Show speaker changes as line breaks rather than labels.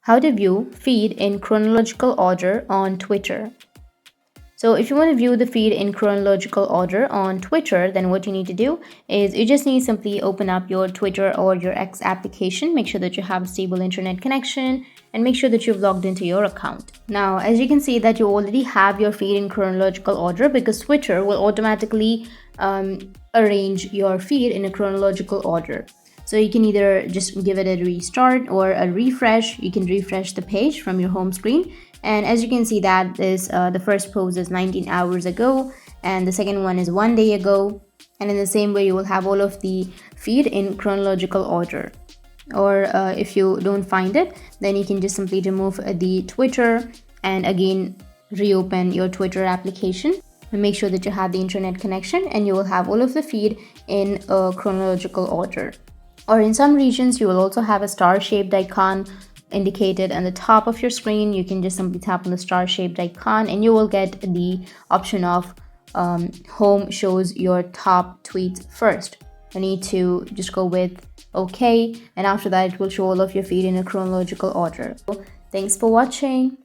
How to view feed in chronological order on Twitter. So if you want to view the feed in chronological order on Twitter, then what you need to do is you just need to simply open up your Twitter or your X application, make sure that you have a stable internet connection, and make sure that you've logged into your account. Now, as you can see that you already have your feed in chronological order because Twitter will automatically arrange your feed in a chronological order. So you can either just give it a restart or a refresh. You can refresh the page from your home screen. And as you can see that is the first post is 19 hours ago and the second one is 1 day ago. And in the same way, you will have all of the feed in chronological order. Or if you don't find it, then you can just simply remove the Twitter and again reopen your Twitter application. And make sure that you have the internet connection and you will have all of the feed in a chronological order. Or in some regions, you will also have a star-shaped icon indicated on the top of your screen. You can just simply tap on the star-shaped icon and you will get the option of home shows your top tweets first. You need to just go with OK, and after that it will show all of your feed in a chronological order. Thanks for watching.